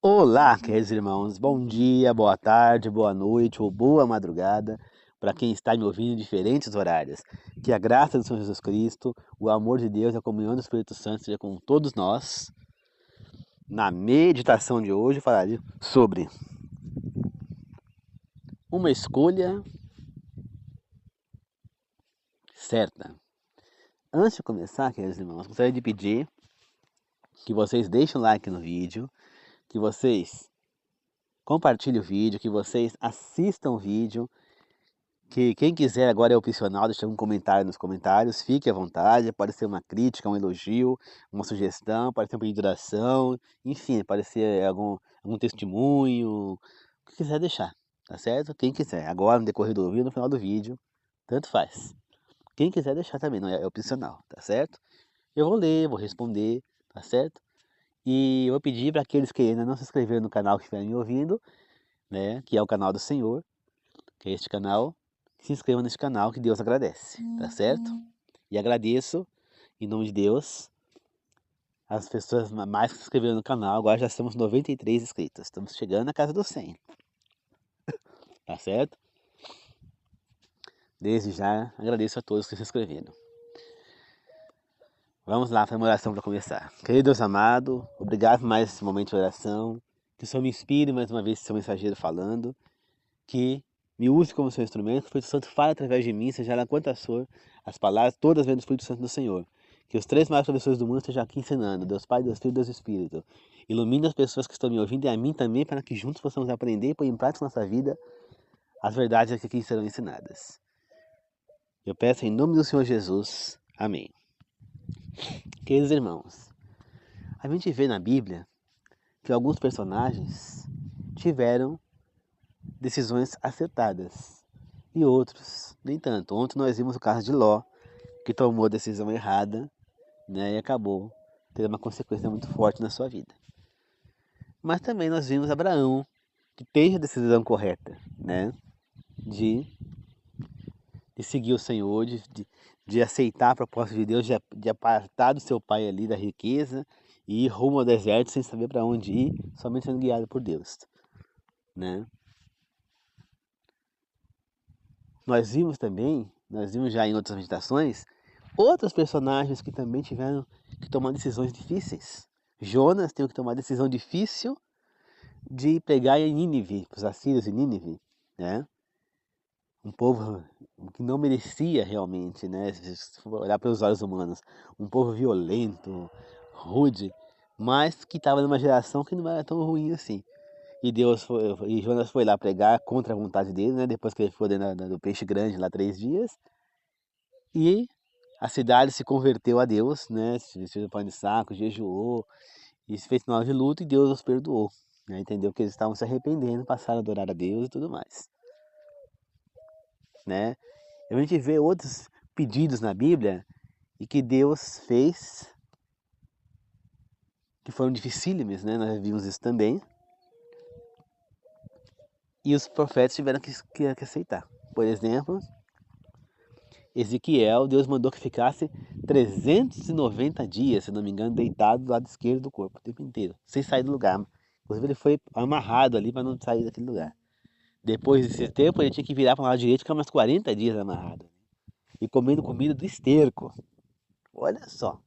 Olá, queridos irmãos, bom dia, boa tarde, boa noite ou boa madrugada para quem está me ouvindo em diferentes horários. Que a graça do Senhor Jesus Cristo, o amor de Deus e a comunhão do Espírito Santo seja com todos nós. Na meditação de hoje falarei sobre uma escolha certa. Antes de começar, queridos irmãos, gostaria de pedir que vocês deixem um like no vídeo, que vocês compartilhem o vídeo, que vocês assistam o vídeo. Que quem quiser agora é opcional, deixar um comentário nos comentários, fique à vontade, pode ser uma crítica, um elogio, uma sugestão, pode ser um pedido de oração, enfim, pode ser algum testemunho, o que quiser deixar, tá certo? Quem quiser, agora no decorrer do vídeo, no final do vídeo, tanto faz. Quem quiser deixar também, não é opcional, tá certo? Eu vou ler, vou responder, tá certo? E eu vou pedir para aqueles que ainda não se inscreveram no canal que estiverem me ouvindo, né, que é o canal do Senhor, que é este canal, se inscreva nesse canal que Deus agradece, tá certo? E agradeço, em nome de Deus, as pessoas mais que se inscreveram no canal. Agora já estamos 93 inscritos, estamos chegando na casa dos 100, tá certo? Desde já agradeço a todos que se inscreveram. Vamos lá para a oração para começar. Querido Deus amado, obrigado por mais esse momento de oração, que o Senhor me inspire mais uma vez, seu mensageiro falando, que me use como seu instrumento, que o Espírito Santo fale através de mim, seja ela quantas for, as palavras todas vêm do Espírito Santo do Senhor. Que os três maiores professores do mundo estejam aqui ensinando, Deus Pai, Deus Filho e Deus Espírito. Ilumine as pessoas que estão me ouvindo e a mim também, para que juntos possamos aprender e pôr em prática na nossa vida as verdades que aqui serão ensinadas. Eu peço em nome do Senhor Jesus. Amém. Queridos irmãos, a gente vê na Bíblia que alguns personagens tiveram decisões acertadas e outros nem tanto. Ontem nós vimos o caso de Ló, que tomou a decisão errada, né, e acabou tendo uma consequência muito forte na sua vida. Mas também nós vimos Abraão, que teve a decisão correta, né, de, de seguir o Senhor, de aceitar a proposta de Deus, de apartar do seu pai ali da riqueza e ir rumo ao deserto sem saber para onde ir, somente sendo guiado por Deus, né? Nós vimos já em outras meditações, outros personagens que também tiveram que tomar decisões difíceis. Jonas teve que tomar uma decisão difícil de pregar em Nínive, para os assírios de Nínive, né? Um povo que não merecia realmente, né? Se for olhar pelos olhos humanos, um povo violento, rude, mas que estava numa geração que não era tão ruim assim. E Jonas foi lá pregar contra a vontade dele, né? Depois que ele ficou dentro do peixe grande lá 3 dias. E a cidade se converteu a Deus, né? Se vestiu de pano de saco, jejuou e se fez sinal de luto e Deus os perdoou, né? Entendeu que eles estavam se arrependendo, passaram a adorar a Deus e tudo mais, né? A gente vê outros pedidos na Bíblia e que Deus fez que foram dificílimos, né? Nós vimos isso também. E os profetas tiveram que aceitar. Por exemplo, Ezequiel, Deus mandou que ficasse 390 dias, se não me engano, deitado do lado esquerdo do corpo, o tempo inteiro, sem sair do lugar. Inclusive ele foi amarrado ali para não sair daquele lugar. Depois desse tempo ele tinha que virar para o lado direito e ficar mais 40 dias amarrado. E comendo comida do esterco. Olha só.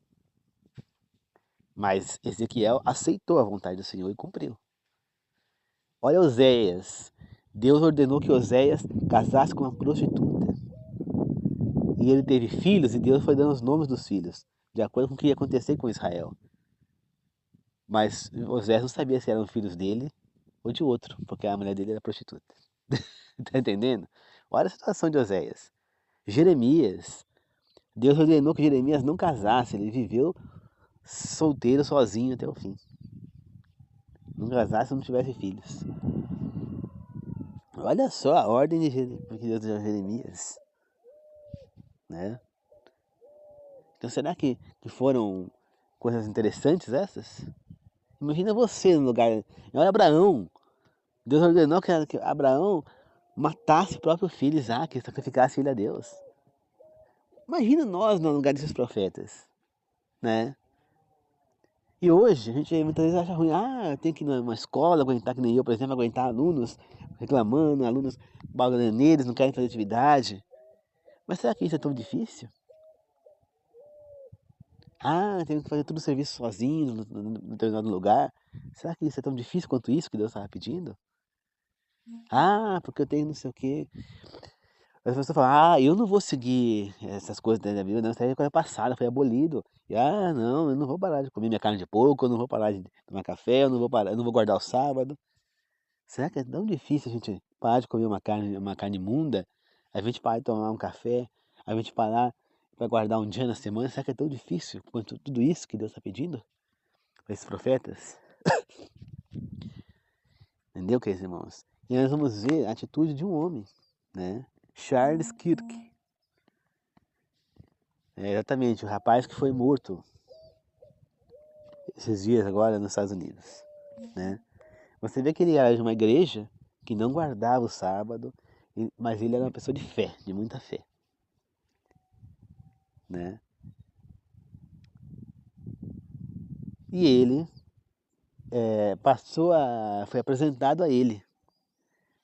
Mas Ezequiel aceitou a vontade do Senhor e cumpriu. Olha Oséias. Deus ordenou que Oséias casasse com uma prostituta. E ele teve filhos e Deus foi dando os nomes dos filhos, de acordo com o que ia acontecer com Israel. Mas Oséias não sabia se eram filhos dele ou de outro, porque a mulher dele era prostituta. Tá entendendo? Olha a situação de Oséias. Jeremias. Deus ordenou que Jeremias não casasse, ele viveu solteiro, sozinho até o fim. Não casasse se não tivesse filhos. Olha só a ordem de que Deus deu a Jeremias, né? Então será que foram coisas interessantes essas? Imagina você no lugar. Olha Abraão. Deus ordenou que Abraão matasse o próprio filho Isaac, sacrificasse ele a Deus. Imagina nós no lugar desses profetas, né? E hoje, a gente muitas vezes acha ruim, eu tenho que ir numa escola, aguentar que nem eu, por exemplo, aguentar alunos reclamando, alunos baganeiros, não querem fazer atividade. Mas será que isso é tão difícil? Tenho que fazer tudo o serviço sozinho, no determinado lugar. Será que isso é tão difícil quanto isso que Deus estava pedindo? Porque eu tenho não sei o quê. As pessoas falam, eu não vou seguir essas coisas da Bíblia, não, isso aí é coisa passada, foi abolido. Não, eu não vou parar de comer minha carne de porco, eu não vou parar de tomar café, eu não vou guardar o sábado. Será que é tão difícil a gente parar de comer uma carne imunda? A gente parar de tomar um café? A gente parar para guardar um dia na semana? Será que é tão difícil quanto tudo isso que Deus está pedindo para esses profetas? Entendeu, queridos irmãos? E nós vamos ver a atitude de um homem, né? Charles Kirk. É exatamente, o rapaz que foi morto esses dias agora nos Estados Unidos, né? Você vê que ele era de uma igreja que não guardava o sábado, mas ele era uma pessoa de fé, de muita fé, né? E ele foi apresentado a ele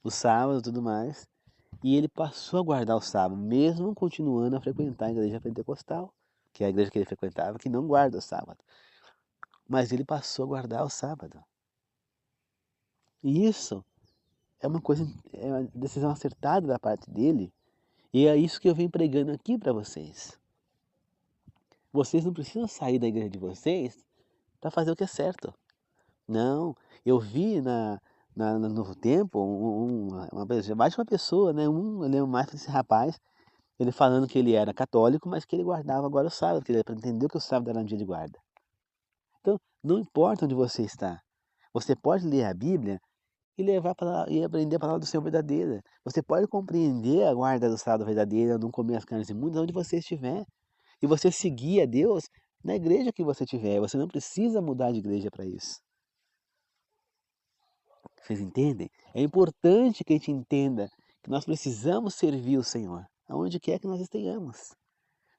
o sábado e tudo mais, e ele passou a guardar o sábado, mesmo continuando a frequentar a igreja pentecostal, que é a igreja que ele frequentava, que não guarda o sábado. Mas ele passou a guardar o sábado. E isso é uma decisão acertada da parte dele, e é isso que eu venho pregando aqui para vocês. Vocês não precisam sair da igreja de vocês para fazer o que é certo. Não, eu vi no Novo Tempo mais de uma pessoa, né? Eu lembro mais desse rapaz, ele falando que ele era católico, mas que ele guardava agora o sábado, que ele entendeu que o sábado era um dia de guarda. Então, não importa onde você está, você pode ler a Bíblia e aprender a palavra do Senhor verdadeira. Você pode compreender a guarda do sábado verdadeira, não comer as carnes imundas onde você estiver. E você seguir a Deus na igreja que você tiver. Você não precisa mudar de igreja para isso. Vocês entendem? É importante que a gente entenda que nós precisamos servir o Senhor, aonde quer que nós estejamos.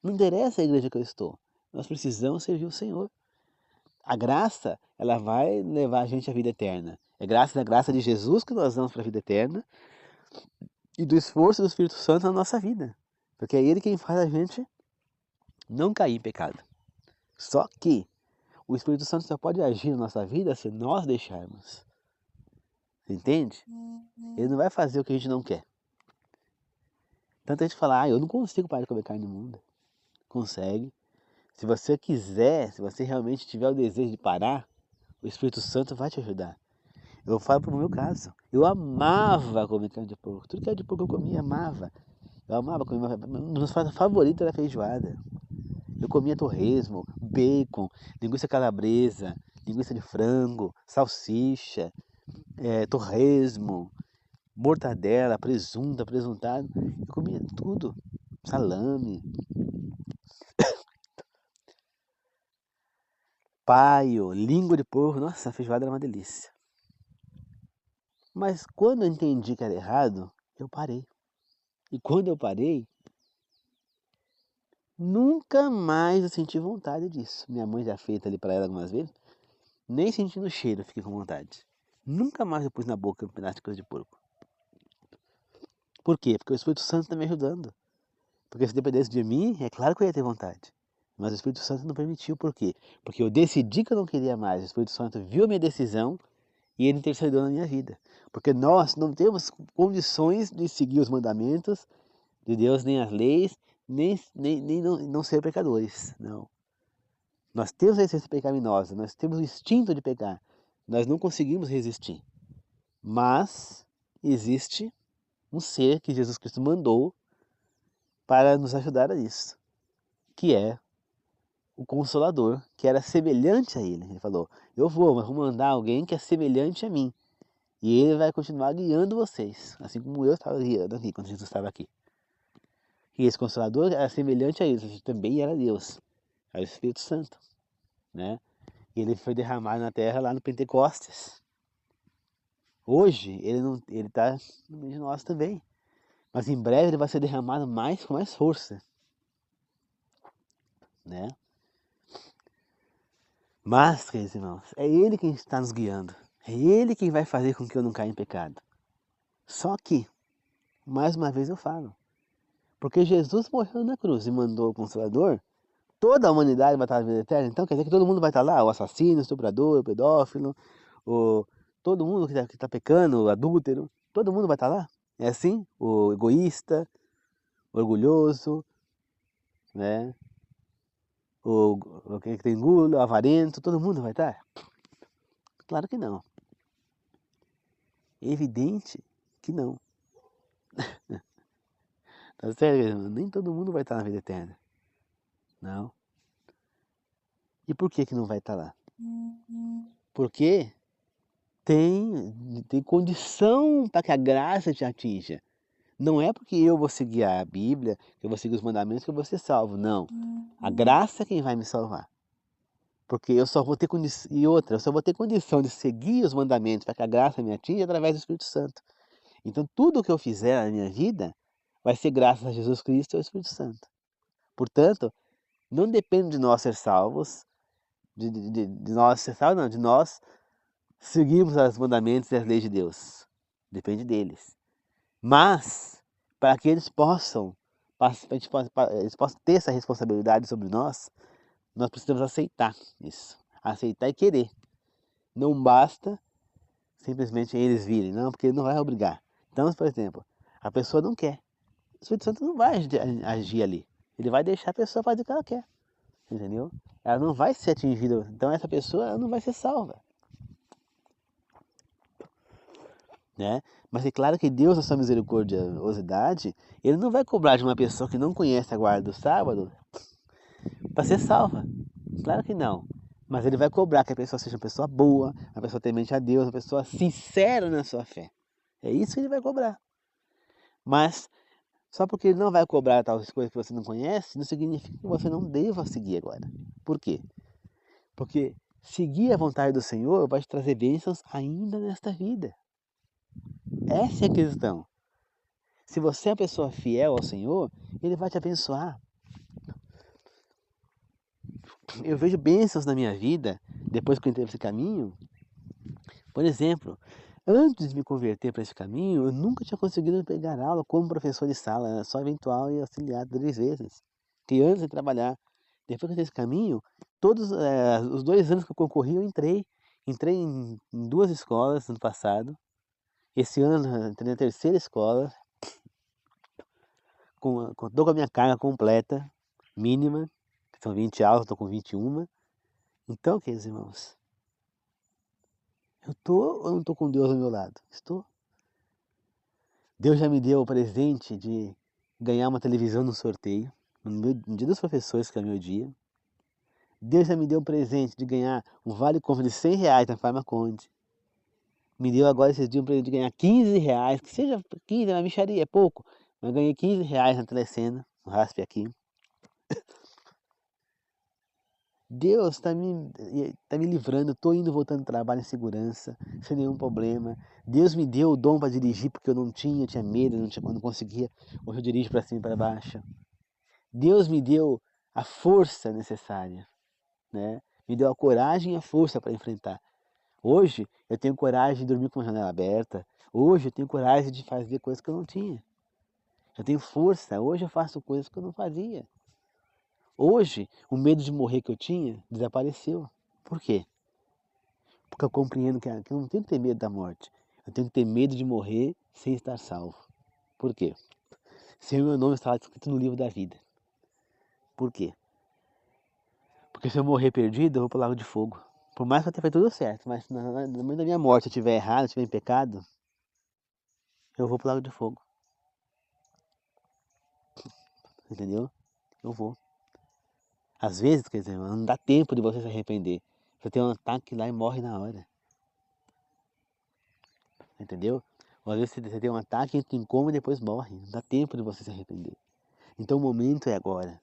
Não interessa a igreja que eu estou, nós precisamos servir o Senhor. A graça, ela vai levar a gente à vida eterna. É graças à graça de Jesus que nós vamos para a vida eterna e do esforço do Espírito Santo na nossa vida. Porque é Ele quem faz a gente não cair em pecado. Só que o Espírito Santo só pode agir na nossa vida se nós deixarmos. Entende? Ele não vai fazer o que a gente não quer. Tanto a gente fala, eu não consigo parar de comer carne imunda. Consegue. Se você quiser, se você realmente tiver o desejo de parar, o Espírito Santo vai te ajudar. Eu falo pro meu caso. Eu amava comer carne de porco. Tudo que era de porco eu comia, amava. Eu amava comer. Um dos meus pratos favoritos era feijoada. Eu comia torresmo, bacon, linguiça calabresa, linguiça de frango, salsicha, torresmo, mortadela, presunto, presuntado. Eu comia tudo. Salame, paio, língua de porco. Nossa, a feijoada era uma delícia. Mas quando eu entendi que era errado, eu parei. E quando eu parei, nunca mais eu senti vontade disso. Minha mãe já fez ali para ela algumas vezes. Nem sentindo o cheiro eu fiquei com vontade. Nunca mais eu pus na boca um pedaço de coisa de porco. Por quê? Porque o Espírito Santo está me ajudando. Porque se dependesse de mim, é claro que eu ia ter vontade. Mas o Espírito Santo não permitiu. Por quê? Porque eu decidi que eu não queria mais. O Espírito Santo viu a minha decisão e ele intercedeu na minha vida. Porque nós não temos condições de seguir os mandamentos de Deus, nem as leis, nem não ser pecadores. Não. Nós temos a essência pecaminosa, nós temos o instinto de pecar. Nós não conseguimos resistir. Mas existe um ser que Jesus Cristo mandou para nos ajudar a isso, que é o Consolador, que era semelhante a ele. Ele falou, mas vou mandar alguém que é semelhante a mim. E ele vai continuar guiando vocês, assim como eu estava guiando aqui, quando Jesus estava aqui. E esse Consolador era semelhante a ele, também era Deus, era o Espírito Santo, né? E ele foi derramado na terra lá no Pentecostes. Hoje ele está no meio de nós também. Mas em breve ele vai ser derramado com mais força, né? Mas, queridos irmãos, é Ele quem está nos guiando. É Ele quem vai fazer com que eu não caia em pecado. Só que, mais uma vez eu falo, porque Jesus morreu na cruz e mandou o Consolador, toda a humanidade vai estar na vida eterna. Então quer dizer que todo mundo vai estar lá, o assassino, o estuprador, o pedófilo, o... todo mundo que está pecando, o adúltero, todo mundo vai estar lá. É assim? O egoísta, o orgulhoso, né? O que tem gula, o avarento, todo mundo vai estar? Claro que não. É evidente que não. Tá certo? Nem todo mundo vai estar na vida eterna. Não. E por que não vai estar lá? Porque tem condição para que a graça te atinja. Não é porque eu vou seguir a Bíblia, que eu vou seguir os mandamentos, que eu vou ser salvo. Não. A graça é quem vai me salvar. Porque eu só vou ter condição. E outra, eu só vou ter condição de seguir os mandamentos para que a graça me atinja através do Espírito Santo. Então tudo o que eu fizer na minha vida vai ser graças a Jesus Cristo e ao Espírito Santo. Portanto, não depende de nós ser salvos, de nós ser salvos, não, de nós seguirmos os mandamentos e as leis de Deus. Depende deles. Mas, para que eles possam ter essa responsabilidade sobre nós precisamos aceitar isso. Aceitar e querer. Não basta simplesmente eles virem, não, porque ele não vai obrigar. Então, por exemplo, a pessoa não quer. O Espírito Santo não vai agir ali. Ele vai deixar a pessoa fazer o que ela quer. Entendeu? Ela não vai ser atingida. Então essa pessoa ela não vai ser salva. Né? Mas é claro que Deus, na sua misericordiosidade, Ele não vai cobrar de uma pessoa que não conhece a guarda do sábado para ser salva. Claro que não. Mas Ele vai cobrar que a pessoa seja uma pessoa boa, uma pessoa temente a Deus, uma pessoa sincera na sua fé. É isso que Ele vai cobrar. Mas só porque Ele não vai cobrar tais coisas que você não conhece, não significa que você não deva seguir agora. Por quê? Porque seguir a vontade do Senhor vai te trazer bênçãos ainda nesta vida. Essa é a questão. Se você é uma pessoa fiel ao Senhor, Ele vai te abençoar. Eu vejo bênçãos na minha vida, depois que eu entrei nesse caminho. Por exemplo, antes de me converter para esse caminho, eu nunca tinha conseguido pegar aula como professor de sala, era só eventual e auxiliar 3 vezes. Que antes de trabalhar, depois que eu entrei nesse caminho, todos os 2 anos que eu concorri, eu entrei. Entrei em 2 escolas no passado. Esse ano entrei na 3ª escola. Estou com a minha carga completa, mínima, que são 20 aulas, estou com 21. Então, queridos irmãos, eu estou ou não estou com Deus ao meu lado? Estou. Deus já me deu o presente de ganhar uma televisão no sorteio, no dia dos professores, que é o meu dia. Deus já me deu o presente de ganhar um vale-compra de R$ 100 na Farmaconde. Me deu agora esses dias um presente de ganhar R$ 15, que seja 15, na mixaria, é pouco. Mas ganhei R$ 15 na Telecena, no Raspe aqui. Deus tá me livrando, estou indo voltando ao trabalho em segurança, sem nenhum problema. Deus me deu o dom para dirigir porque eu não tinha medo, não conseguia. Hoje eu dirijo para cima e para baixo. Deus me deu a força necessária, né? Me deu a coragem e a força para enfrentar. Hoje eu tenho coragem de dormir com a janela aberta. Hoje eu tenho coragem de fazer coisas que eu não tinha. Eu tenho força, hoje eu faço coisas que eu não fazia. Hoje, o medo de morrer que eu tinha desapareceu. Por quê? Porque eu compreendo que eu não tenho que ter medo da morte. Eu tenho que ter medo de morrer sem estar salvo. Por quê? Se o meu nome estava escrito no livro da vida. Por quê? Porque se eu morrer perdido, eu vou para o lago de fogo. Por mais que eu tenha feito tudo certo, mas no momento da minha morte, se eu estiver errado, se eu estiver em pecado, eu vou para o lago de fogo. Entendeu? Eu vou. Às vezes, quer dizer, não dá tempo de você se arrepender. Você tem um ataque lá e morre na hora. Entendeu? Ou às vezes você tem um ataque, entra em coma e depois morre. Não dá tempo de você se arrepender. Então o momento é agora.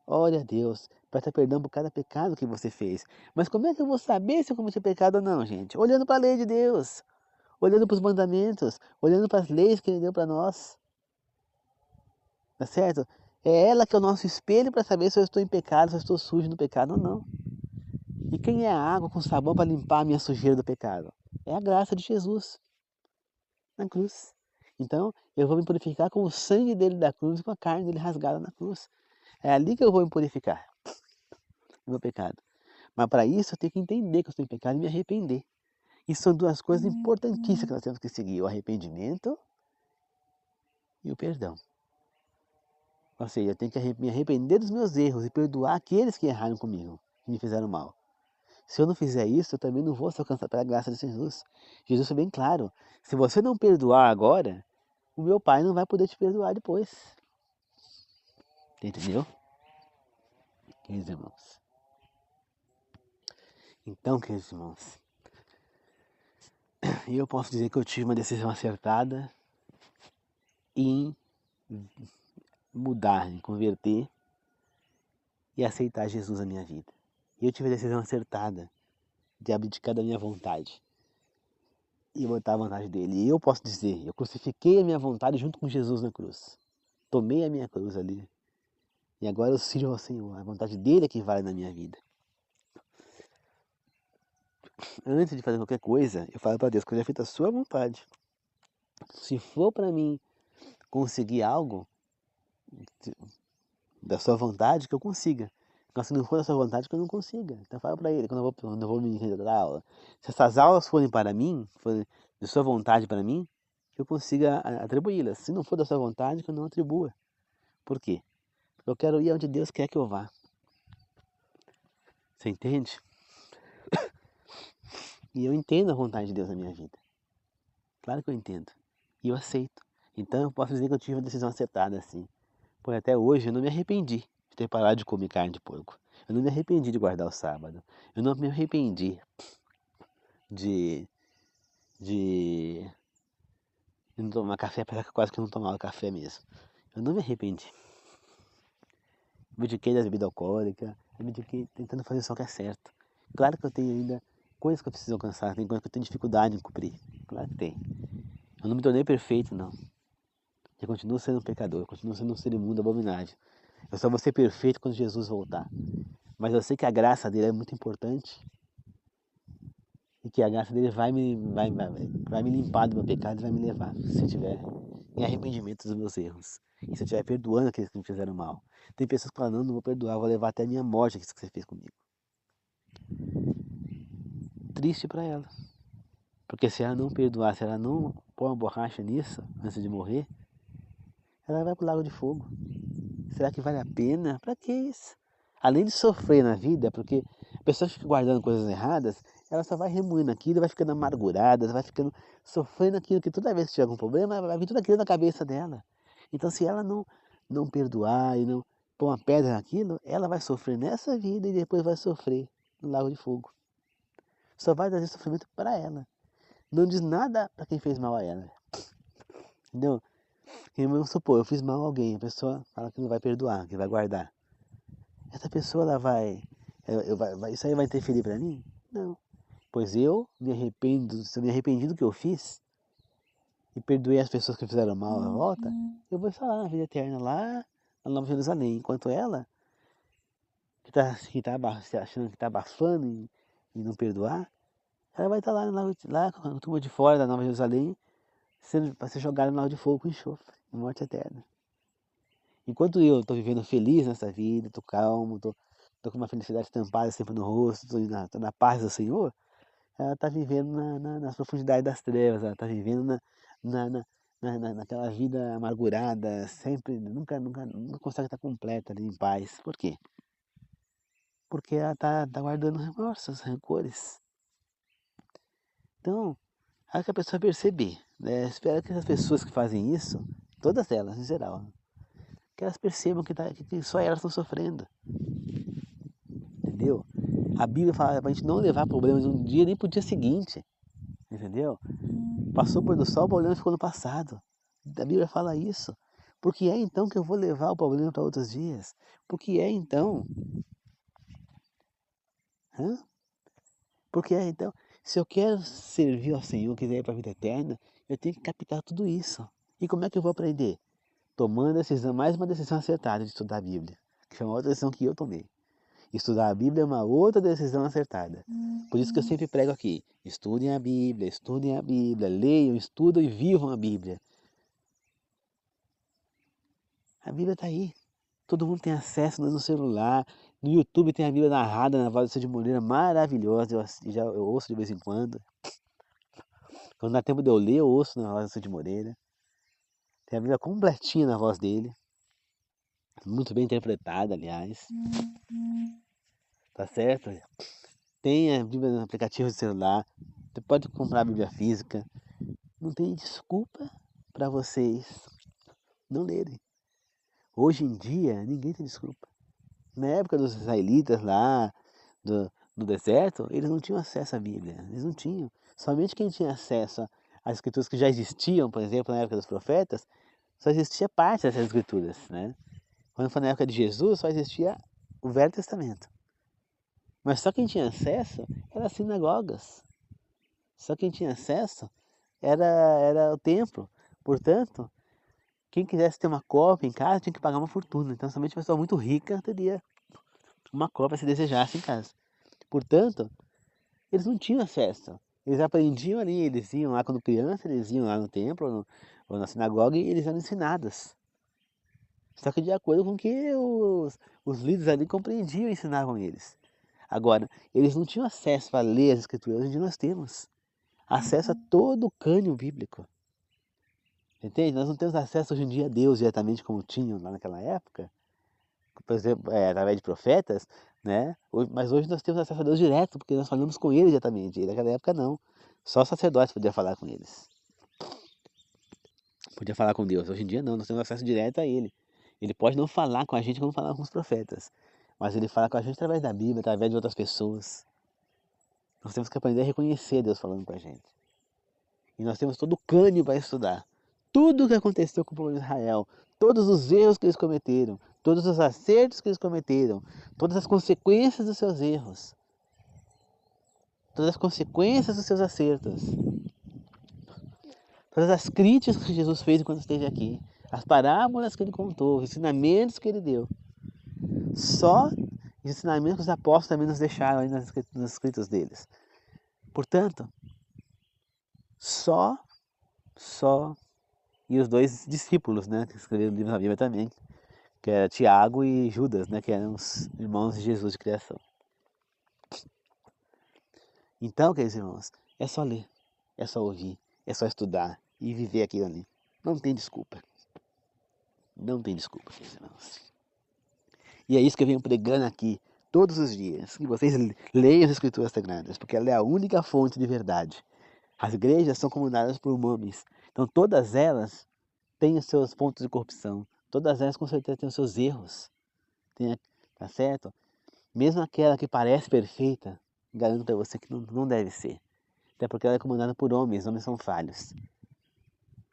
Ore a Deus, peça perdão por cada pecado que você fez. Mas como é que eu vou saber se eu cometi pecado ou não, gente? Olhando para a lei de Deus, olhando para os mandamentos, olhando para as leis que Ele deu para nós. Tá certo? É ela que é o nosso espelho para saber se eu estou em pecado, se eu estou sujo no pecado ou não. E quem é a água com sabão para limpar a minha sujeira do pecado? É a graça de Jesus na cruz. Então, eu vou me purificar com o sangue dele da cruz e com a carne dele rasgada na cruz. É ali que eu vou me purificar do meu pecado. Mas para isso eu tenho que entender que eu estou em pecado e me arrepender. E são duas coisas importantíssimas que nós temos que seguir: o arrependimento e o perdão. Ou seja, eu tenho que me arrepender dos meus erros e perdoar aqueles que erraram comigo, que me fizeram mal. Se eu não fizer isso, eu também não vou ser alcançado pela graça de Jesus. Jesus foi bem claro: se você não perdoar agora, o meu Pai não vai poder te perdoar depois. Entendeu? Queridos irmãos. Então, queridos irmãos, eu posso dizer que eu tive uma decisão acertada em mudar, em converter e aceitar Jesus na minha vida. E eu tive a decisão acertada de abdicar da minha vontade e botar a vontade dele. E eu posso dizer, eu crucifiquei a minha vontade junto com Jesus na cruz. Tomei a minha cruz ali. E agora eu sirvo ao Senhor. A vontade dele é que vale na minha vida. Antes de fazer qualquer coisa, eu falo para Deus que seja feita a sua vontade. Se for para mim conseguir algo da sua vontade, que eu consiga. Mas se não for da sua vontade, que eu não consiga. Então fala para ele, quando eu vou me render da aula. Se essas aulas forem para mim, forem de sua vontade para mim, que eu consiga atribuí-las. Se não for da sua vontade, que eu não atribua. Por quê? Porque eu quero ir onde Deus quer que eu vá. Você entende? E eu entendo a vontade de Deus na minha vida. Claro que eu entendo. E eu aceito. Então eu posso dizer que eu tive uma decisão acertada assim. Pois até hoje eu não me arrependi de ter parado de comer carne de porco. Eu não me arrependi de guardar o sábado. Eu não me arrependi de, de, de não tomar café, apesar que quase que eu não tomava café mesmo. Eu não me arrependi. Abdiquei das bebidas alcoólicas, abdiquei tentando fazer só o que é certo. Claro que eu tenho ainda coisas que eu preciso alcançar, tem coisas que eu tenho dificuldade em cumprir. Claro que tem. Eu não me tornei perfeito, não. Eu continuo sendo um pecador, eu continuo sendo um ser imundo abominável. Eu só vou ser perfeito quando Jesus voltar. Mas eu sei que a graça dele é muito importante e que a graça dele vai me limpar do meu pecado e vai me levar, se eu tiver em arrependimento dos meus erros. E se eu estiver perdoando aqueles que me fizeram mal. Tem pessoas que falam, não vou perdoar, vou levar até a minha morte isso que você fez comigo. Triste para ela. Porque se ela não perdoar, se ela não pôr uma borracha nisso, antes de morrer, ela vai pro lago de fogo. Será que vale a pena? Para que isso? Além de sofrer na vida, porque a pessoa fica guardando coisas erradas, ela só vai remoendo aquilo, vai ficando amargurada, vai ficando sofrendo aquilo que toda vez que tiver algum problema, vai vir tudo aquilo na cabeça dela. Então se ela não perdoar e não pôr uma pedra naquilo, ela vai sofrer nessa vida e depois vai sofrer no lago de fogo. Só vai trazer sofrimento para ela. Não diz nada para quem fez mal a ela. Entendeu? E vamos supor, eu fiz mal a alguém, a pessoa fala que não vai perdoar, que vai guardar. Essa pessoa ela isso aí vai interferir para mim? Não. Pois eu me arrependo, se eu me arrependi do que eu fiz e perdoei as pessoas que fizeram mal à volta, eu vou estar lá na vida eterna, lá na Nova Jerusalém. Enquanto ela, se achando que está abafando e não perdoar, ela vai estar lá na turma de fora da Nova Jerusalém, para ser jogada no lago de fogo com enxofre, em morte eterna. Enquanto eu estou vivendo feliz nessa vida, estou calmo, estou com uma felicidade estampada sempre no rosto, tô na paz do Senhor, ela está vivendo nas profundidades das trevas, ela está vivendo naquela vida amargurada, sempre, nunca consegue estar completa ali em paz. Por quê? Porque ela está guardando remorsos, rancores. Então, acho que a pessoa perceber, né? Espero que as pessoas que fazem isso, todas elas em geral, que elas percebam que só elas estão sofrendo. Entendeu? A Bíblia fala para a gente não levar problemas de um dia nem para o dia seguinte. Entendeu? Passou o pôr do sol, o problema ficou no passado. A Bíblia fala isso. Por que é então que eu vou levar o problema para outros dias? Por que é então? Hã? Por que é então? Se eu quero servir ao Senhor, quiser ir para a vida eterna, eu tenho que captar tudo isso. E como é que eu vou aprender? Tomando a decisão, mais uma decisão acertada de estudar a Bíblia. Que foi uma outra decisão que eu tomei. Estudar a Bíblia é uma outra decisão acertada. Por isso que eu sempre prego aqui, estudem a Bíblia, leiam, estudam e vivam a Bíblia. A Bíblia está aí, todo mundo tem acesso no celular, no YouTube tem a Bíblia narrada na voz do Cid Moreira, maravilhosa, eu ouço de vez em quando. Quando dá tempo de eu ler, eu ouço na voz do Cid Moreira. Tem a Bíblia completinha na voz dele, muito bem interpretada, aliás. Tá certo? Tem a Bíblia no aplicativo de celular, você pode comprar a Bíblia física. Não tem desculpa para vocês não lerem. Hoje em dia, ninguém tem desculpa. Na época dos israelitas lá, no deserto, eles não tinham acesso à Bíblia, eles não tinham. Somente quem tinha acesso às escrituras que já existiam, por exemplo, na época dos profetas, só existia parte dessas escrituras, né? Quando foi na época de Jesus, só existia o Velho Testamento. Mas só quem tinha acesso era as sinagogas. Só quem tinha acesso era o templo. Portanto, quem quisesse ter uma cópia em casa tinha que pagar uma fortuna. Então, somente uma pessoa muito rica teria uma cópia se desejasse em casa. Portanto, eles não tinham acesso. Eles aprendiam ali, eles iam lá quando criança, eles iam lá no templo ou na sinagoga e eles eram ensinados. Só que de acordo com o que os líderes ali compreendiam e ensinavam eles. Agora, eles não tinham acesso para ler as escrituras, hoje em dia nós temos acesso a todo o cânon bíblico. Entende? Nós não temos acesso hoje em dia a Deus diretamente como tinham lá naquela época, por exemplo, através de profetas, né? Mas hoje nós temos acesso a Deus direto, porque nós falamos com Ele diretamente. E naquela época não. Só o sacerdote podia falar com eles. Podia falar com Deus. Hoje em dia não, nós temos acesso direto a Ele. Ele pode não falar com a gente como falava com os profetas, mas Ele fala com a gente através da Bíblia, através de outras pessoas. Nós temos que aprender a reconhecer Deus falando com a gente. E nós temos todo o cânion para estudar. Tudo o que aconteceu com o povo de Israel, todos os erros que eles cometeram, todos os acertos que eles cometeram, todas as consequências dos seus erros, todas as consequências dos seus acertos, todas as críticas que Jesus fez enquanto esteve aqui, as parábolas que ele contou, os ensinamentos que ele deu. Só os ensinamentos que os apóstolos também nos deixaram aí nos escritos deles. Portanto, só e os dois discípulos, né, que escreveram o livro da Bíblia também, que era Tiago e Judas, né, que eram os irmãos de Jesus de criação. Então, queridos irmãos, é só ler, é só ouvir, é só estudar e viver aquilo ali. Não tem desculpa. Não tem desculpa, queridos irmãos. E é isso que eu venho pregando aqui todos os dias, que vocês leiam as Escrituras Sagradas, porque ela é a única fonte de verdade. As igrejas são comandadas por homens, então todas elas têm os seus pontos de corrupção, todas elas com certeza têm os seus erros, tá certo? Mesmo aquela que parece perfeita, garanto para você que não deve ser, até porque ela é comandada por homens são falhos.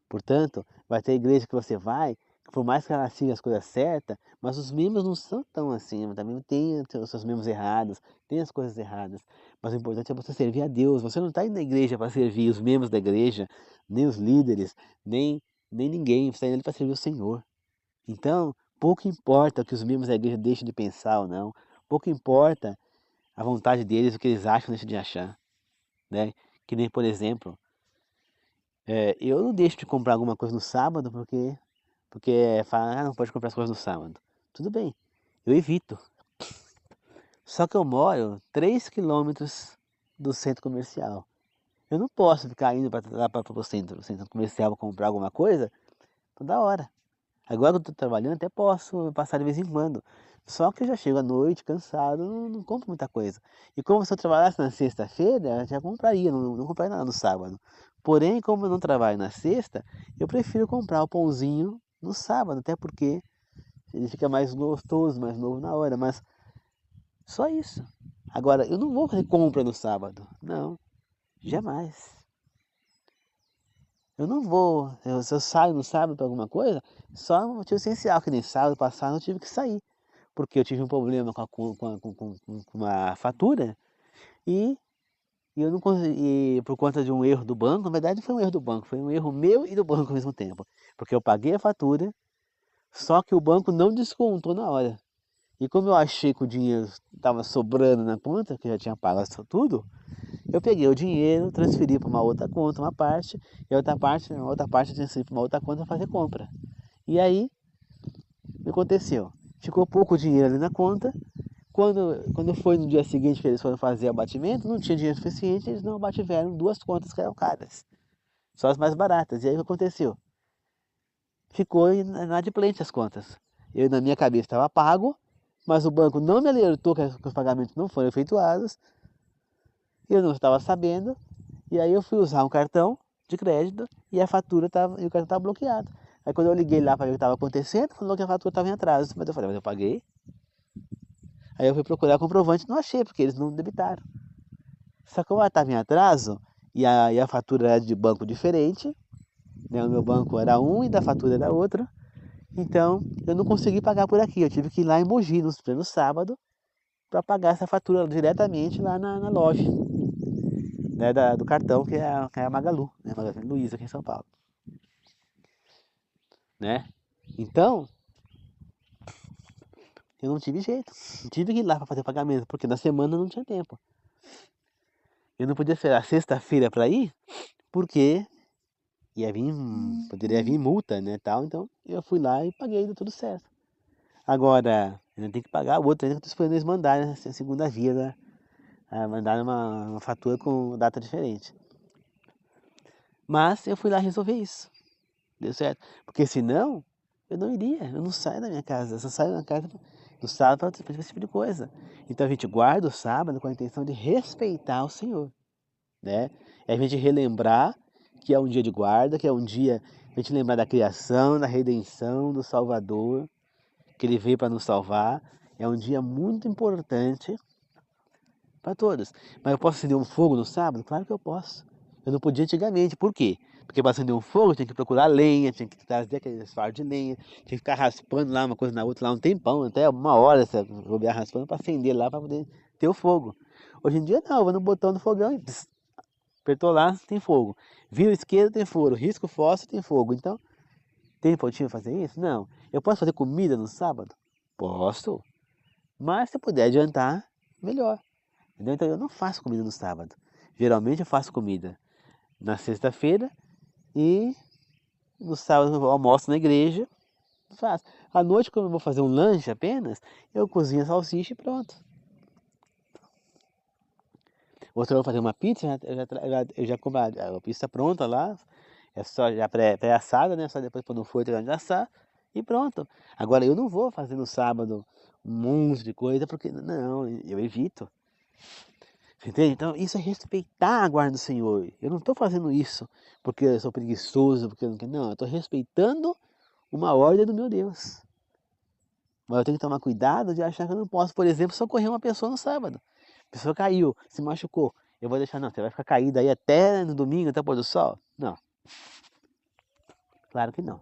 Portanto, vai ter igreja que você vai, que por mais que ela siga as coisas certas, mas os membros não são tão assim, também tem os seus membros errados, tem as coisas erradas. Mas o importante é você servir a Deus. Você não está indo na igreja para servir os membros da igreja, nem os líderes, nem ninguém. Você está indo ali para servir o Senhor. Então, pouco importa o que os membros da igreja deixem de pensar ou não. Pouco importa a vontade deles, o que eles acham ou deixam de achar. Né? Que nem, por exemplo, eu não deixo de comprar alguma coisa no sábado porque fala, não pode comprar as coisas no sábado. Tudo bem, eu evito. Só que eu moro 3 quilômetros do centro comercial. Eu não posso ficar indo para o centro comercial para comprar alguma coisa toda hora. Agora que eu estou trabalhando, até posso passar de vez em quando. Só que eu já chego à noite, cansado, não compro muita coisa. E como se eu trabalhasse na sexta-feira, eu já compraria, não compraria nada no sábado. Porém, como eu não trabalho na sexta, eu prefiro comprar o pãozinho no sábado, até porque ele fica mais gostoso, mais novo na hora, mas só isso. Agora, eu não vou fazer compra no sábado, não, jamais. Eu não vou, se eu saio no sábado para alguma coisa, só um motivo essencial, que nem sábado passado eu tive que sair, porque eu tive um problema com uma fatura e eu não consegui, por conta de um erro do banco, na verdade foi um erro do banco, foi um erro meu e do banco ao mesmo tempo, porque eu paguei a fatura, só que o banco não descontou na hora. E como eu achei que o dinheiro estava sobrando na conta, que eu já tinha pago tudo, eu peguei o dinheiro, transferi para uma outra conta, uma parte, e a outra parte eu transferi para uma outra conta para fazer compra. E aí, o que aconteceu? Ficou pouco dinheiro ali na conta. Quando foi no dia seguinte que eles foram fazer o abatimento, não tinha dinheiro suficiente, eles não abativeram duas contas que eram caras, só as mais baratas. E aí o que aconteceu? Ficou inadimplente as contas. Eu, na minha cabeça, estava pago, mas o banco não me alertou que os pagamentos não foram efetuados, eu não estava sabendo, e aí eu fui usar um cartão de crédito e a fatura tava, e o cartão estava bloqueado. Aí quando eu liguei lá para ver o que estava acontecendo, falou que a fatura estava em atraso. Mas eu falei, mas eu paguei. Aí eu fui procurar comprovante, não achei, porque eles não debitaram. Só que como ela estava em atraso, e a fatura era de banco diferente, né? O meu banco era um e da fatura era outro, então eu não consegui pagar por aqui. Eu tive que ir lá em Mogi no sábado para pagar essa fatura diretamente lá na loja, né, do cartão, que é a Magalu, né, Magazine Luiza aqui em São Paulo. Né? Então, eu não tive jeito. Tive que ir lá para fazer o pagamento, porque na semana não tinha tempo. Eu não podia esperar sexta-feira para ir, porque poderia vir multa, né, tal. Então, eu fui lá e paguei, deu tudo certo. Agora, ainda tem que pagar o outro ainda que eu estou esperando eles mandarem a segunda via, né? Mandaram uma fatura com data diferente. Mas eu fui lá resolver isso. Deu certo. Porque senão, eu não iria. Eu não saio da minha casa. Eu só saio da casa no sábado para fazer esse tipo de coisa. Então a gente guarda o sábado com a intenção de respeitar o Senhor, né? É a gente relembrar que é um dia de guarda, que é um dia a gente lembrar da criação, da redenção, do Salvador, que Ele veio para nos salvar. É um dia muito importante para todos. Mas eu posso acender um fogo no sábado? Claro que eu posso. Eu não podia antigamente. Por quê? Porque para acender um fogo tinha que procurar lenha, tinha que trazer aqueles fardos de lenha, tinha que ficar raspando lá uma coisa na outra lá um tempão, até uma hora, você bobear raspando para acender lá para poder ter o fogo. Hoje em dia não, eu vou no botão do fogão e pss, apertou lá, tem fogo. Vira esquerda, tem fogo. Risco fósforo, tem fogo. Então, tem motivo para fazer isso? Não. Eu posso fazer comida no sábado? Posso. Mas se eu puder adiantar, melhor. Entendeu? Então eu não faço comida no sábado. Geralmente eu faço comida na sexta-feira e no sábado eu almoço na igreja, faço. À noite, quando eu vou fazer um lanche apenas, eu cozinho a salsicha e pronto. Outra eu vou fazer uma pizza, eu já como a pizza pronta lá, é só já pré-assada, né? Só depois pôr no forno e assar e pronto. Agora eu não vou fazer no sábado um monte de coisa, porque não, eu evito. Entende? Então, isso é respeitar a guarda do Senhor. Eu não estou fazendo isso porque eu sou preguiçoso, porque eu não quero. Não, eu estou respeitando uma ordem do meu Deus. Mas eu tenho que tomar cuidado de achar que eu não posso, por exemplo, socorrer uma pessoa no sábado. A pessoa caiu, se machucou. Eu vou deixar, não, você vai ficar caído aí até no domingo, até o pôr do sol? Não, claro que não.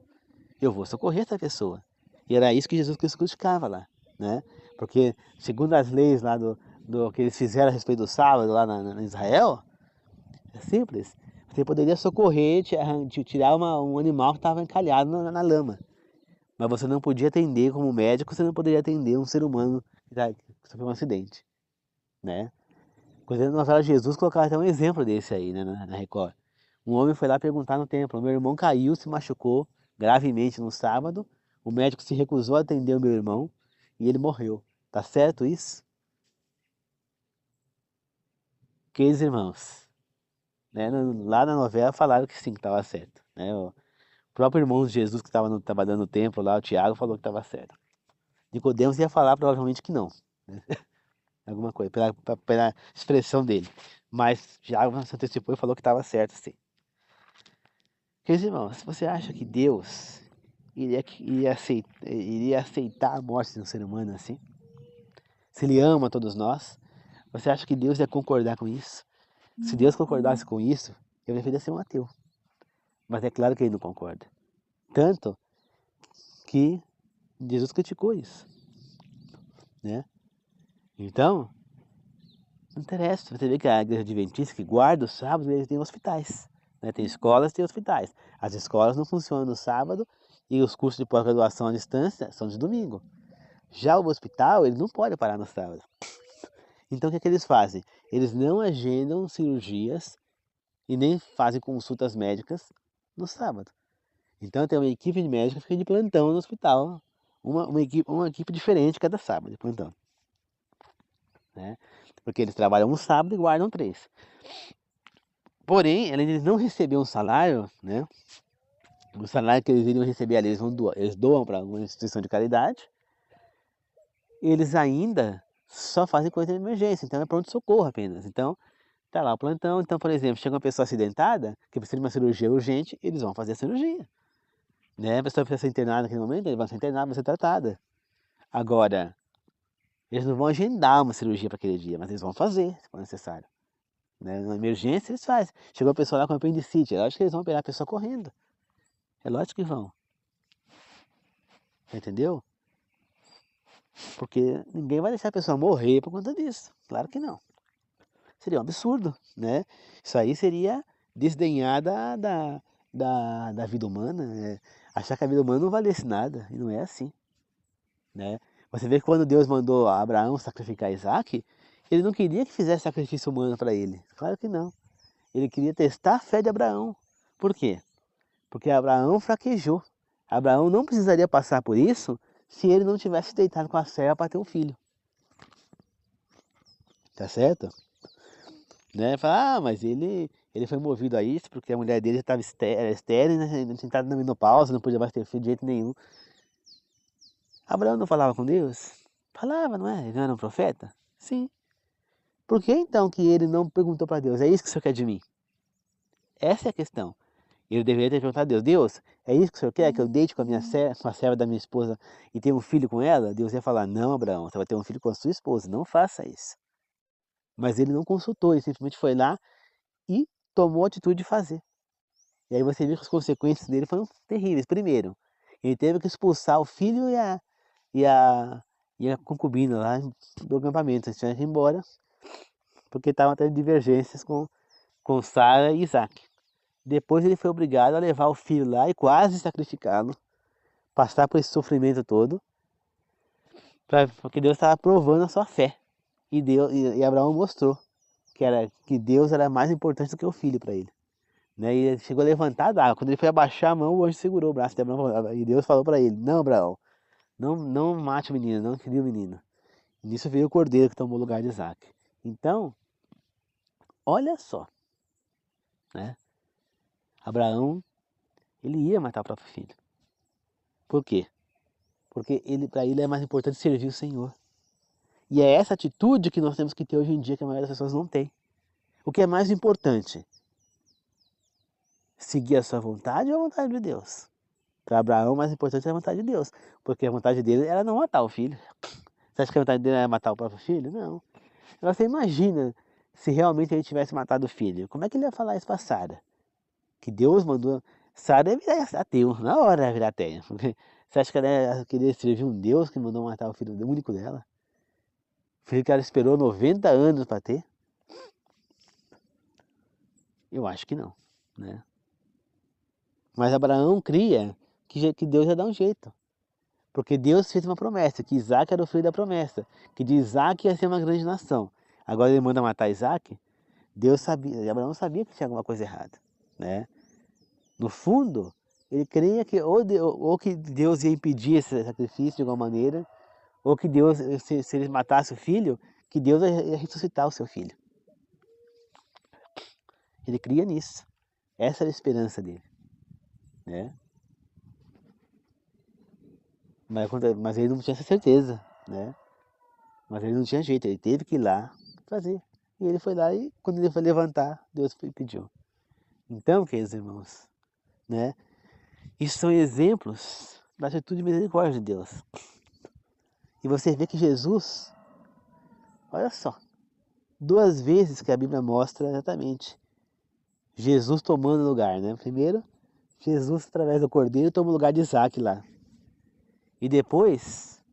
Eu vou socorrer essa pessoa. E era isso que Jesus Cristo criticava lá, né? Porque, segundo as leis lá do que eles fizeram a respeito do sábado lá na Israel, é simples. Você poderia socorrer, tirar um animal que estava encalhado na lama. Mas você não podia atender, como médico, você não poderia atender um ser humano que sofreu um acidente, né? Inclusive, na novela Jesus colocava até um exemplo desse aí, né, na Record. Um homem foi lá perguntar no templo, meu irmão caiu, se machucou gravemente no sábado, o médico se recusou a atender o meu irmão e ele morreu. Tá certo isso? Queridos irmãos, né, lá na novela falaram que sim, que estava certo, né? O próprio irmão de Jesus que estava trabalhando no templo lá, o Tiago, falou que estava certo. Nicodemos ia falar provavelmente que não, né? Alguma coisa, pela expressão dele. Mas Tiago se antecipou e falou que estava certo, sim. Queridos irmãos, se você acha que Deus iria aceitar a morte de um ser humano assim? Se Ele ama todos nós, você acha que Deus ia concordar com isso? Se Deus concordasse com isso, eu deveria ser um ateu. Mas é claro que Ele não concorda. Tanto que Jesus criticou isso, né? Então, não interessa. Você vê que a igreja adventista que guarda os sábados, eles têm hospitais, né? Tem escolas, tem hospitais. As escolas não funcionam no sábado e os cursos de pós-graduação à distância são de domingo. Já o hospital, ele não pode parar no sábado. Então o que eles fazem? Eles não agendam cirurgias e nem fazem consultas médicas no sábado. Então tem uma equipe de médicos que fica de plantão no hospital. Uma equipe diferente cada sábado de plantão. Né? Porque eles trabalham um sábado e guardam 3. Porém, além de eles não receber um salário, né? O salário que eles iriam receber ali, eles doam para alguma instituição de caridade. Eles ainda só fazem coisa de emergência, então é pronto-socorro apenas. Então, tá lá o plantão. Então, por exemplo, chega uma pessoa acidentada, que precisa de uma cirurgia urgente, eles vão fazer a cirurgia. Né? A pessoa precisa ser internada naquele momento, eles vão ser internados, vai ser tratada. Agora, eles não vão agendar uma cirurgia para aquele dia, mas eles vão fazer, se for necessário. Né? Na emergência, eles fazem. Chegou a pessoa lá com apendicite, é lógico que eles vão operar a pessoa correndo. É lógico que vão. Entendeu? Porque ninguém vai deixar a pessoa morrer por conta disso. Claro que não. Seria um absurdo, né? Isso aí seria desdenhar da vida humana, né? Achar que a vida humana não valesse nada, e não é assim, né? Você vê que quando Deus mandou Abraão sacrificar Isaac, ele não queria que fizesse sacrifício humano para ele, claro que não. Ele queria testar a fé de Abraão. Por quê? Porque Abraão fraquejou. Abraão não precisaria passar por isso se ele não tivesse deitado com a serva para ter um filho. Tá certo? Né? Fala, mas ele foi movido a isso porque a mulher dele já estava estéril, né? Não tinha entrado na menopausa, não podia mais ter filho de jeito nenhum. Abraão não falava com Deus? Falava, não é? Ele não era um profeta? Sim. Por que então que ele não perguntou para Deus, é isso que o Senhor quer de mim? Essa é a questão. Ele deveria ter perguntado a Deus, Deus, é isso que o Senhor quer? Que eu deite com com a serva da minha esposa e tenha um filho com ela? Deus ia falar, não, Abraão, você vai ter um filho com a sua esposa, não faça isso. Mas ele não consultou, ele simplesmente foi lá e tomou a atitude de fazer. E aí você viu que as consequências dele foram terríveis. Primeiro, ele teve que expulsar o filho e a, e a concubina lá do acampamento. Eles tiveram que ir embora, porque estavam tendo divergências com Sara e Isaac. Depois ele foi obrigado a levar o filho lá e quase sacrificá-lo, passar por esse sofrimento todo, porque Deus estava provando a sua fé. E Abraão mostrou que Deus era mais importante do que o filho para ele. Né? E ele chegou a levantar da água. Quando ele foi abaixar a mão, o anjo segurou o braço de Abraão. E Deus falou para ele, não, Abraão, não mate o menino, não crie o menino. E nisso veio o cordeiro que tomou o lugar de Isaac. Então, olha só, né? Abraão, ele ia matar o próprio filho. Por quê? Porque para ele é mais importante servir o Senhor. E é essa atitude que nós temos que ter hoje em dia que a maioria das pessoas não tem. O que é mais importante? Seguir a sua vontade ou a vontade de Deus? Para Abraão, o mais importante é a vontade de Deus. Porque a vontade dele era não matar o filho. Você acha que a vontade dele era matar o próprio filho? Não. Agora você imagina se realmente ele tivesse matado o filho. Como é que ele ia falar isso para Sara? Que Deus mandou. Sara ia virar ateu, na hora ia virar ateia. Você acha que ela queria servir um Deus que mandou matar o filho único dela? O filho que ela esperou 90 anos para ter? Eu acho que não, né? Mas Abraão cria que Deus ia dar um jeito. Porque Deus fez uma promessa, que Isaac era o filho da promessa, que de Isaac ia ser uma grande nação. Agora ele manda matar Isaac, Deus sabia, Abraão sabia que tinha alguma coisa errada, né? No fundo, ele cria que ou que Deus ia impedir esse sacrifício de alguma maneira, ou que Deus, se ele matasse o filho, que Deus ia ressuscitar o seu filho. Ele cria nisso. Essa era a esperança dele, né? Mas ele não tinha essa certeza, né? Mas ele não tinha jeito, ele teve que ir lá fazer. E ele foi lá e quando ele foi levantar, Deus pediu. Então, queridos irmãos, né? Isso são exemplos da atitude de misericórdia de Deus. E você vê que Jesus, olha só, 2 vezes que a Bíblia mostra exatamente Jesus tomando lugar, né? Primeiro, Jesus através do Cordeiro toma o lugar de Isaac lá. E depois,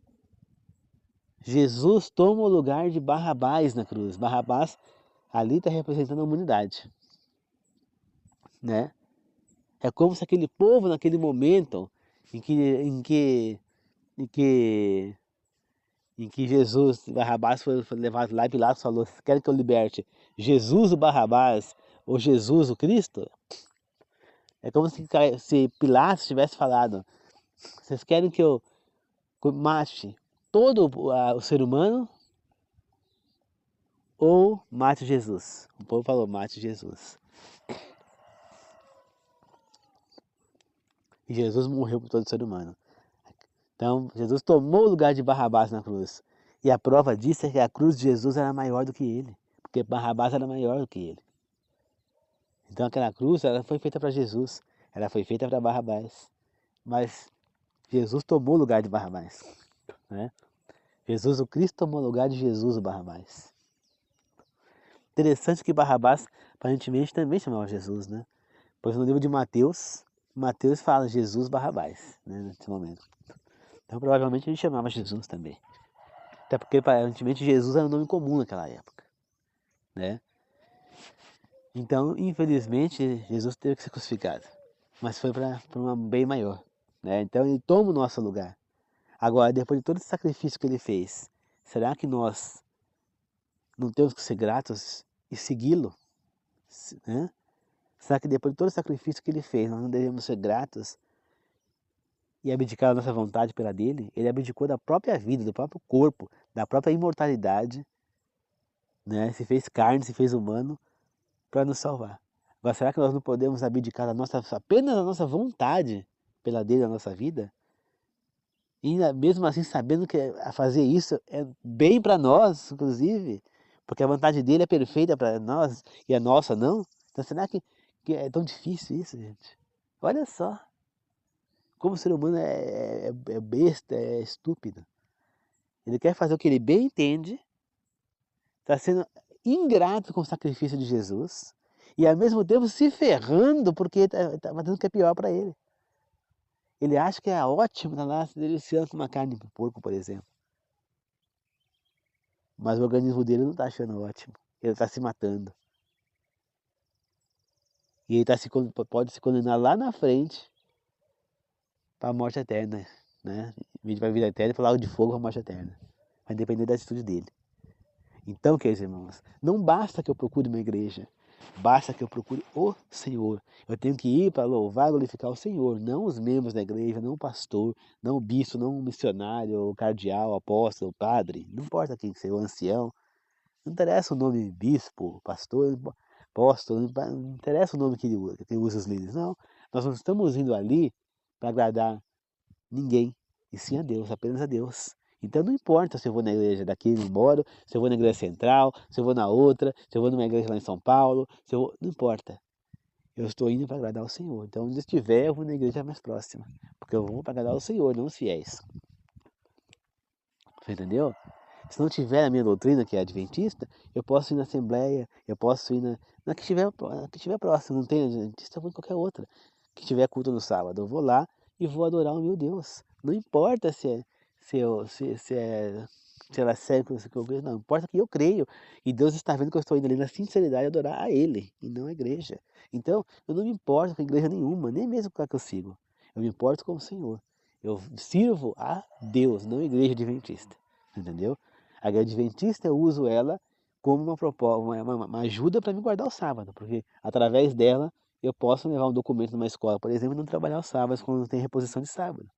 Jesus toma o lugar de Barrabás na cruz. Barrabás ali está representando a humanidade, né? É como se aquele povo naquele momento em que em que Jesus, Barrabás foi levado lá e Pilatos falou, querem que eu liberte Jesus o Barrabás ou Jesus o Cristo? É como se Pilatos tivesse falado, vocês querem que eu mate todo o ser humano ou mate Jesus? O povo falou, mate Jesus. E Jesus morreu por todo ser humano. Então, Jesus tomou o lugar de Barrabás na cruz. E a prova disso é que a cruz de Jesus era maior do que ele. Porque Barrabás era maior do que ele. Então aquela cruz, ela foi feita para Jesus. Ela foi feita para Barrabás. Mas Jesus tomou o lugar de Barrabás. Né? Jesus, o Cristo, tomou o lugar de Jesus, o Barrabás. Interessante que Barrabás, aparentemente, também chamava Jesus, né? Pois no livro de Mateus, Mateus fala Jesus Barrabás, né, nesse momento. Então provavelmente ele chamava Jesus também. Até porque aparentemente Jesus era um nome comum naquela época, né? Então, infelizmente, Jesus teve que ser crucificado. Mas foi para um bem maior, né? Então ele toma o nosso lugar. Agora, depois de todo esse sacrifício que ele fez, será que nós não temos que ser gratos e segui-lo? Né? Será que depois de todo o sacrifício que ele fez, nós não devemos ser gratos e abdicar da nossa vontade pela dele? Ele abdicou da própria vida, do próprio corpo, da própria imortalidade, né? Se fez carne, se fez humano para nos salvar. Agora, será que nós não podemos abdicar apenas da nossa vontade pela dele na nossa vida? E ainda mesmo assim sabendo que fazer isso é bem para nós, inclusive, porque a vontade dele é perfeita para nós e a nossa não? Então será que é tão difícil isso, gente? Olha só, como o ser humano é besta, é estúpido. Ele quer fazer o que ele bem entende, está sendo ingrato com o sacrifício de Jesus e ao mesmo tempo se ferrando porque está fazendo o que é pior para ele. Ele acha que é ótimo estar lá se deliciando com uma carne de porco, por exemplo. Mas o organismo dele não está achando ótimo. Ele está se matando. E ele pode se condenar lá na frente para a morte eterna. Né? Em vez de para a vida eterna, para o lago de fogo para a morte eterna. Vai depender da atitude dele. Então, queridos irmãos, não basta que eu procure uma igreja. Basta que eu procure o Senhor. Eu tenho que ir para louvar e glorificar o Senhor, não os membros da igreja, não o pastor, não o bispo, não o missionário, o cardeal, o apóstolo, o padre. Não importa quem seja, o ancião. Não interessa o nome bispo, pastor, apóstolo, não interessa o nome que ele usa os líderes. Não, nós não estamos indo ali para agradar ninguém, e sim a Deus, apenas a Deus. Então não importa se eu vou na igreja daqui onde eu moro, se eu vou na igreja central, se eu vou na outra, se eu vou numa igreja lá em São Paulo, não importa. Eu estou indo para agradar o Senhor. Então onde estiver, eu vou na igreja mais próxima, porque eu vou para agradar o Senhor, não os fiéis. Você entendeu? Se não tiver a minha doutrina, que é adventista, eu posso ir na assembleia, eu posso ir na que estiver próximo, não tem adventista, eu vou em qualquer outra. Que tiver culto no sábado, eu vou lá e vou adorar o meu Deus. Não importa se ela segue o que eu creio, não importa que eu creio. E Deus está vendo que eu estou indo ali na sinceridade adorar a Ele, e não a igreja. Então, eu não me importo com igreja nenhuma, nem mesmo com a que eu sigo. Eu me importo com o Senhor. Eu sirvo a Deus, não a igreja adventista. Entendeu? A igreja adventista eu uso ela como uma ajuda para me guardar o sábado, porque através dela eu posso levar um documento numa escola, por exemplo, e não trabalhar os sábados quando não tem reposição de sábado.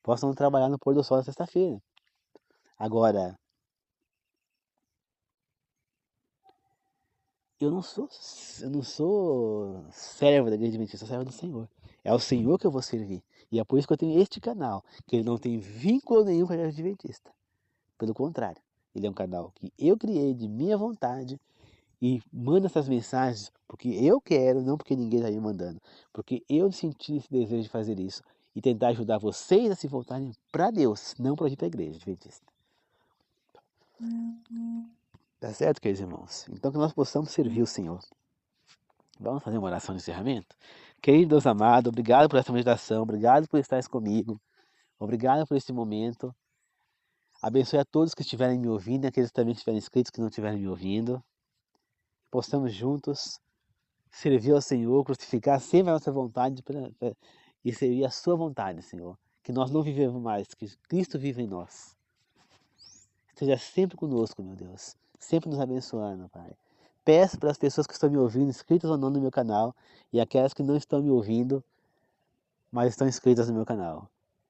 Posso não trabalhar no pôr do sol na sexta-feira. Agora, eu não sou servo da igreja adventista, eu sou servo do Senhor. É o Senhor que eu vou servir. E é por isso que eu tenho este canal, que ele não tem vínculo nenhum com a igreja adventista. Pelo contrário, ele é um canal que eu criei de minha vontade e mando essas mensagens porque eu quero, não porque ninguém está me mandando. Porque eu senti esse desejo de fazer isso e tentar ajudar vocês a se voltarem para Deus, não para a igreja adventista. Tá certo, queridos irmãos? Então que nós possamos servir o Senhor. Vamos fazer uma oração de encerramento? Querido Deus amado, obrigado por essa meditação, obrigado por estar comigo, obrigado por esse momento. Abençoe a todos que estiverem me ouvindo e aqueles que também estiverem inscritos que não estiverem me ouvindo. Possamos juntos servir ao Senhor, crucificar sempre a nossa vontade e servir a sua vontade, Senhor. Que nós não vivemos mais, que Cristo vive em nós. esteja sempre conosco, meu Deus. Sempre nos abençoando, Pai. Peço para as pessoas que estão me ouvindo, inscritas ou não no meu canal, e aquelas que não estão me ouvindo, mas estão inscritas no meu canal.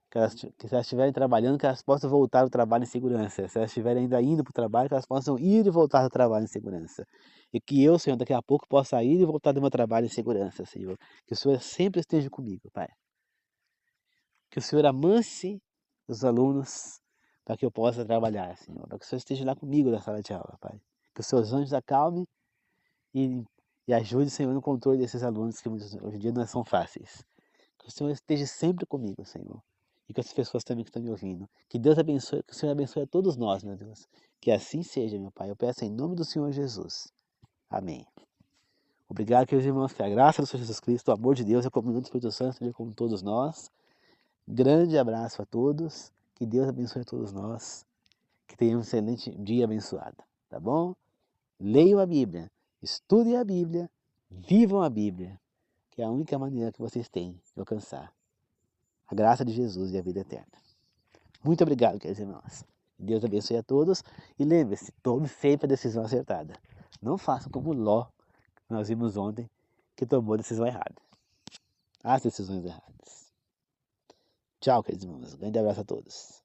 Que se elas estiverem trabalhando, que elas possam voltar ao trabalho em segurança. Se elas estiverem ainda indo para o trabalho, que elas possam ir e voltar do trabalho em segurança. E que eu, Senhor, daqui a pouco possa ir e voltar do meu trabalho em segurança, Senhor. Que o Senhor sempre esteja comigo, Pai. Que o Senhor amance os alunos para que eu possa trabalhar, Senhor. Para que o Senhor esteja lá comigo na sala de aula, Pai. Que os seus anjos acalmem e ajude, Senhor, no controle desses alunos que hoje em dia não são fáceis. Que o Senhor esteja sempre comigo, Senhor. E com as pessoas também que estão me ouvindo. Que Deus abençoe, que o Senhor abençoe a todos nós, meu Deus. Que assim seja, meu Pai. Eu peço em nome do Senhor Jesus. Amém. Obrigado, queridos irmãos. Que a graça do Senhor Jesus Cristo, o amor de Deus e a comunhão do Espírito Santo esteja com todos nós. Grande abraço a todos. Que Deus abençoe a todos nós. Que tenhamos um excelente dia abençoado. Tá bom? Leiam a Bíblia. Estudem a Bíblia. Vivam a Bíblia. Que é a única maneira que vocês têm de alcançar a graça de Jesus e a vida eterna. Muito obrigado, queridos irmãos. Deus abençoe a todos. E lembre-se, tome sempre a decisão acertada. Não façam como Ló, que nós vimos ontem, que tomou a decisão errada. As decisões erradas. Tchau, queridos irmãos. Grande abraço a todos.